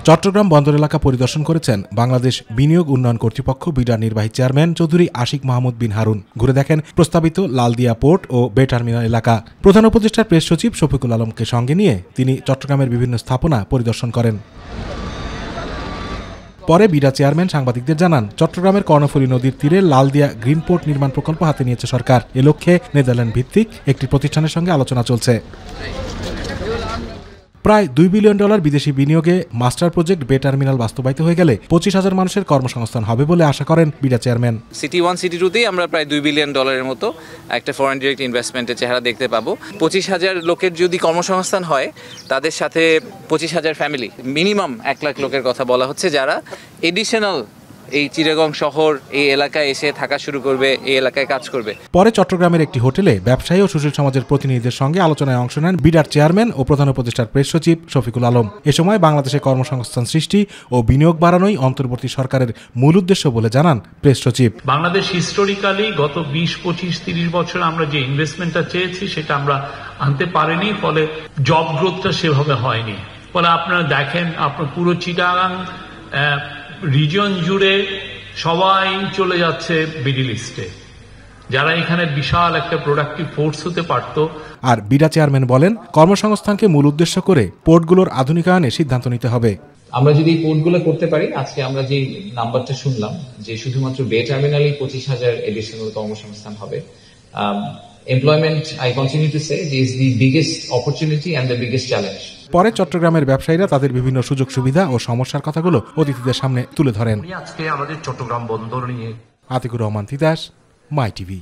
চট্টগ্রাম বন্দর এলাকা পরিদর্শন করেছেন বাংলাদেশ বিনিয়োগ উন্নয়ন কর্তৃপক্ষ বিডার নির্বাহী চেয়ারম্যান চৌধুরী আশিক মাহমুদ বিন হারুন। ঘুরে দেখেন প্রস্তাবিত লালদিয়া পোর্ট ও বে টার্মিনাল এলাকা। প্রধান উপদেষ্টার প্রেস সচিব শফিকুল আলমকে সঙ্গে নিয়ে তিনি চট্টগ্রামের বিভিন্ন স্থাপনা পরিদর্শন করেন। পরে বিডা চেয়ারম্যান সাংবাদিকদের জানান, চট্টগ্রামের কর্ণফুলী নদীর তীরে লালদিয়া গ্রিন পোর্ট নির্মাণ প্রকল্প হাতে নিয়েছে সরকার। এ লক্ষ্যে নেদারল্যান্ড ভিত্তিক একটি প্রতিষ্ঠানের সঙ্গে আলোচনা চলছে। প্রায় $2 বিলিয়ন বিদেশি বিনিয়োগে মাস্টার প্রজেক্ট বে টার্মিনাল বাস্তবায়িত হয়ে গেলে 25,000 মানুষের কর্মসংস্থান হবে বলে আশা করেন বিডা চেয়ারম্যান। সিটি 1 সিটি 2তেই আমরা প্রায় $2 বিলিয়ন মতো একটা ফরেন ডিরেক্ট ইনভেস্টমেন্টের চেহারা দেখতে পাবো। 25,000 লোকের যদি কর্মসংস্থান হয়, তাদের সাথে 25,000 ফ্যামিলি, মিনিমাম 1 লাখ লোকের কথা বলা হচ্ছে, যারা এডিশনাল এই চিটাগং শহর এই এলাকায় এসে থাকা শুরু করবে, এই এলাকায় কাজ করবে। পরে চট্টগ্রামের একটি হোটেলে ব্যবসায়ী ও সুশীল সমাজের প্রতিনিধিদের সঙ্গে আলোচনায় অংশ নেন বিডার চেয়ারম্যান ও প্রধান উপদেষ্টার প্রেস সচিব শফিকুল আলম। এ সময় বাংলাদেশে কর্মসংস্থান সৃষ্টি ও বিনিয়োগ বাড়ানোই অন্তর্বর্তী সরকারের মূল উদ্দেশ্য বলে জানান প্রেস সচিব। বাংলাদেশ হিস্টোরিক্যালি গত 20, 25, 30 বছর আমরা যে ইনভেস্টমেন্টটা চেয়েছি সেটা আমরা আনতে পারিনি, ফলে জব গ্রোথটা সেভাবে হয়নি। ফলে আপনারা দেখেন, আপনার পুরো চিটাগাং রিজন জুড়ে সবাই চলে যাচ্ছে মিডল ইস্টে, যারা এখানে বিশাল একটা প্রোডাক্টিভ ফোর্স হতে পারত। আর বিডা চেয়ারম্যান বলেন, কর্মসংস্থানকে মূল উদ্দেশ্য করে পোর্টগুলোর আধুনিকায়নে সিদ্ধান্ত নিতে হবে। আমরা যদি পোর্টগুলো করতে পারি, আজকে আমরা যে নাম্বারটা শুনলাম যে শুধুমাত্র বে টার্মিনালেই 25,000 এডিশনাল কর্মসংস্থান হবে। Employment, I continue to say, is the biggest opportunity and the biggest challenge. পরে চট্টগ্রামের ব্যবসায়ীরা তাদের বিভিন্ন সুযোগ সুবিধা ও সমস্যার কথাগুলো অতিথিদের সামনে তুলে ধরেন। আজকে আমাদের চট্টগ্রাম বন্দর নিয়ে আতিকুর রহমান তিতাস, মাই টিভি।